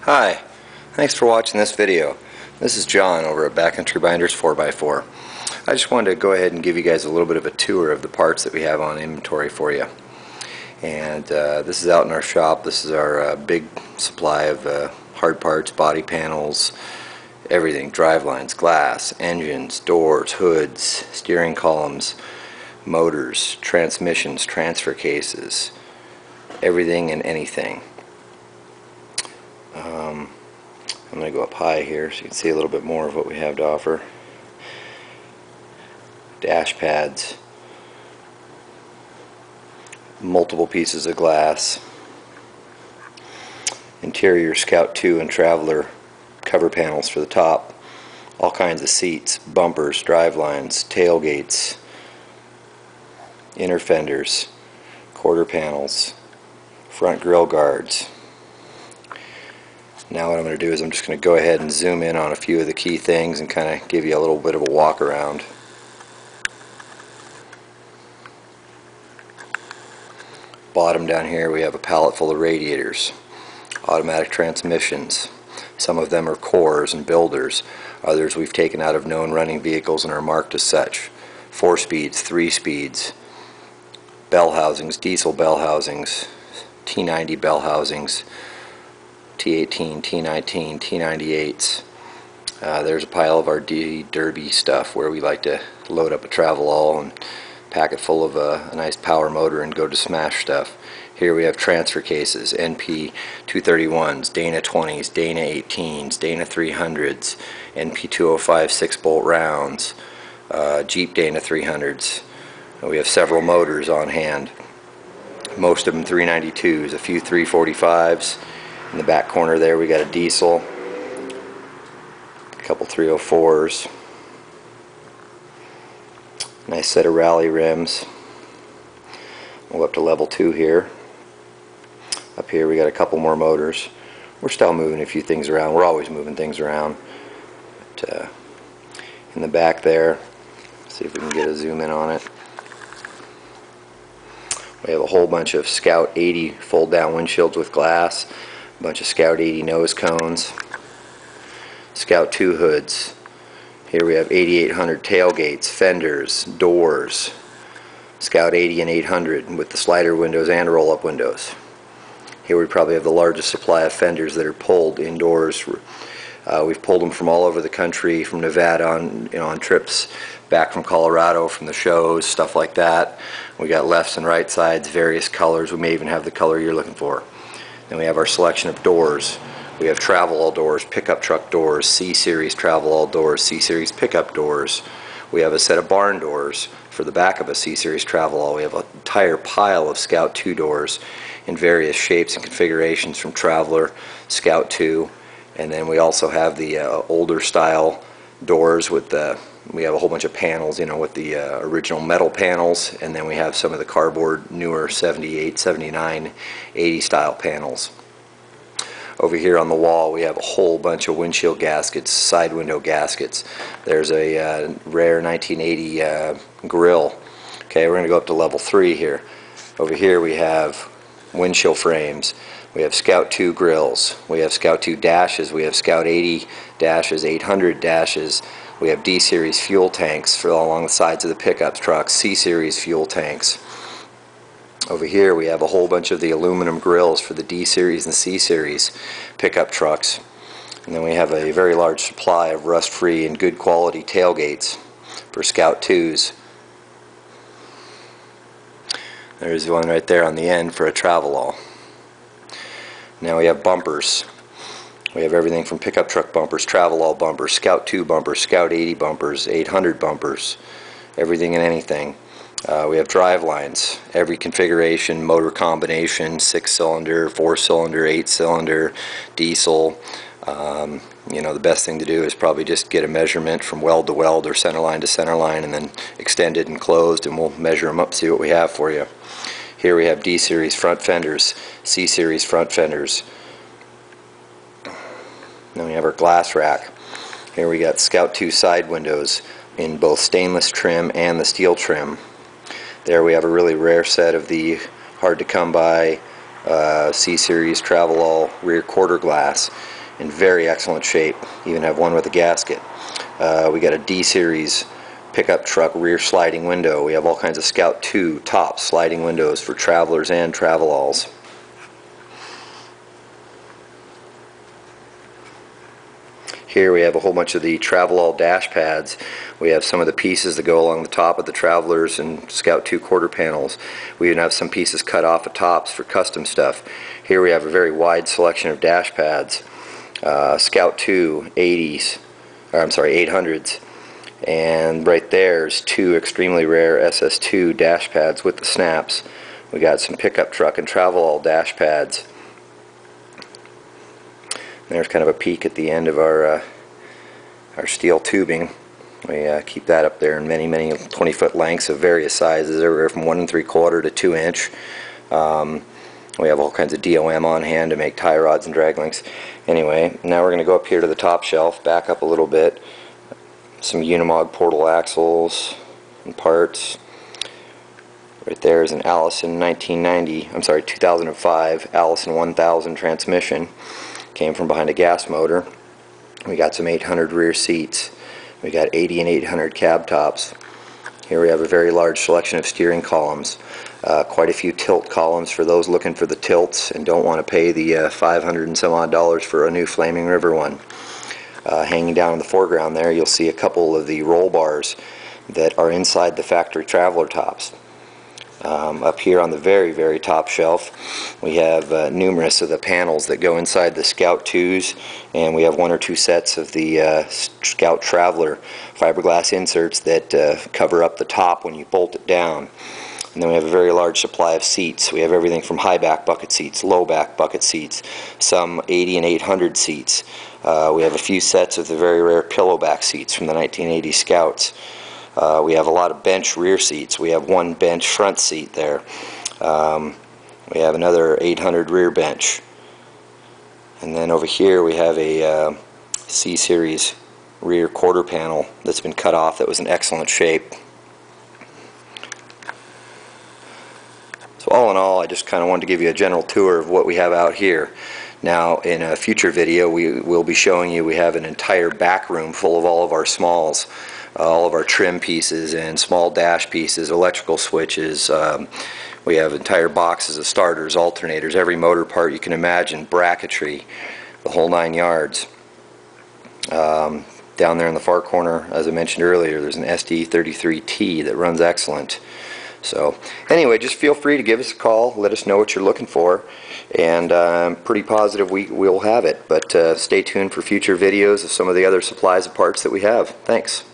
Hi, thanks for watching this video. This is John over at Backcountry Binders 4x4. I just wanted to go ahead and give you guys a little bit of a tour of the parts that we have on inventory for you. And this is out in our shop. This is our big supply of hard parts, body panels, everything, drive lines, glass, engines, doors, hoods, steering columns, motors, transmissions, transfer cases, everything and anything. I'm going to go up high here so you can see a little bit more of what we have to offer. Dash pads, multiple pieces of glass, interior Scout 2 and Traveller cover panels for the top, all kinds of seats, bumpers, drive lines, tailgates, inner fenders, quarter panels, front grille guards. Now what I'm going to do is I'm just going to go ahead and zoom in on a few of the key things and kind of give you a little bit of a walk around. Bottom down here we have a pallet full of radiators, automatic transmissions. Some of them are cores and builders. Others we've taken out of known running vehicles and are marked as such. 4 speeds, 3 speeds, bell housings, diesel bell housings, T90 bell housings, T18, T19, T98s. There's a pile of our Derby stuff where we like to load up a Travelall and pack it full of a nice power motor and go to smash stuff. Here we have transfer cases, NP 231s, Dana 20s, Dana 18s, Dana 300s, NP 205 6-bolt rounds, Jeep Dana 300s. We have several motors on hand. Most of them 392s, a few 345s. In the back corner there we got a diesel, a couple 304s, nice set of rally rims. We'll go up to level 2 here. Up here we got a couple more motors. We're still moving a few things around. We're always moving things around. But, in the back there, see if we can get a zoom in on it. We have a whole bunch of Scout 80 fold down windshields with glass. A bunch of Scout 80 nose cones, Scout 2 hoods. Here we have 8800 tailgates, fenders, doors, Scout 80 and 800 with the slider windows and roll-up windows. Here we probably have the largest supply of fenders that are pulled indoors. We've pulled them from all over the country, from Nevada on trips back from Colorado, from the shows, stuff like that. We got lefts and right sides, various colors. We may even have the color you're looking for. Then we have our selection of doors. We have Travelall doors, pickup truck doors, C-Series Travelall doors, C-Series pickup doors. We have a set of barn doors for the back of a C-Series Travelall. We have an entire pile of Scout 2 doors in various shapes and configurations from Traveller, Scout 2, and then we also have the older style doors with the, we have a whole bunch of panels, you know, with the original metal panels, and then we have some of the cardboard newer 78, 79, 80 style panels. Over here on the wall we have a whole bunch of windshield gaskets, side window gaskets. There's a rare 1980 grill. Okay, we're going to go up to level 3 here. Over here we have windshield frames. We have Scout 2 grills. We have Scout 2 dashes. We have Scout 80 dashes, 800 dashes. We have D-Series fuel tanks for along the sides of the pickup trucks, C-Series fuel tanks. Over here we have a whole bunch of the aluminum grills for the D-Series and C-Series pickup trucks. And then we have a very large supply of rust-free and good quality tailgates for Scout 2s. There's one right there on the end for a Travelall. Now we have bumpers. We have everything from pickup truck bumpers, Travelall bumpers, Scout 2 bumpers, Scout 80 bumpers, 800 bumpers, everything and anything. We have drive lines, every configuration, motor combination, 6-cylinder, 4-cylinder, 8-cylinder, diesel. You know, the best thing to do is probably just get a measurement from weld to weld or center line to center line and then extended and closed, and we'll measure them up, see what we have for you. Here we have D-Series front fenders, C-Series front fenders. Then we have our glass rack. Here we got Scout 2 side windows in both stainless trim and the steel trim. There we have a really rare set of the hard to come by C-Series Travelall rear quarter glass in very excellent shape. Even have one with a gasket. We got a D-Series pickup truck rear sliding window. We have all kinds of Scout 2 top sliding windows for Travelers and Travelalls. Here we have a whole bunch of the Travelall dash pads. We have some of the pieces that go along the top of the Travelers and Scout 2 quarter panels. We even have some pieces cut off of tops for custom stuff. Here we have a very wide selection of dash pads. Scout 2 80s, or I'm sorry, 800s. And right there's two extremely rare SS2 dash pads with the snaps. We got some pickup truck and Travelall dash pads. There's kind of a peek at the end of our steel tubing. We keep that up there in many 20-foot lengths of various sizes, everywhere from 1 3/4 to 2 inch. We have all kinds of DOM on hand to make tie rods and drag links. Anyway, now we're going to go up here to the top shelf, back up a little bit. Some Unimog portal axles and parts. Right there is an Allison 2005 Allison 1000 transmission. Came from behind a gas motor. We got some 800 rear seats. We got 80 and 800 cab tops. Here we have a very large selection of steering columns. Quite a few tilt columns for those looking for the tilts and don't want to pay the 500 and some odd for a new Flaming River one. Hanging down in the foreground there, you'll see a couple of the roll bars that are inside the factory Traveller tops. Up here on the very top shelf, we have numerous of the panels that go inside the Scout 2s, and we have 1 or 2 sets of the Scout Traveller fiberglass inserts that cover up the top when you bolt it down. And then we have a very large supply of seats. We have everything from high back bucket seats, low back bucket seats, some 80 and 800 seats. We have a few sets of the very rare pillow back seats from the 1980 Scouts. We have a lot of bench rear seats. We have 1 bench front seat there. We have another 800 rear bench. And then over here we have a C-Series rear quarter panel that's been cut off that was in excellent shape. So all in all, I just kind of wanted to give you a general tour of what we have out here. Now in a future video we will be showing you we have an entire back room full of all of our smalls. All of our trim pieces and small dash pieces, electrical switches. We have entire boxes of starters, alternators, every motor part you can imagine, bracketry, the whole 9 yards. Down there in the far corner, as I mentioned earlier, there's an SD33T that runs excellent. So anyway, just feel free to give us a call, let us know what you're looking for, and I'm pretty positive we'll have it. But stay tuned for future videos of some of the other supplies of parts that we have. Thanks.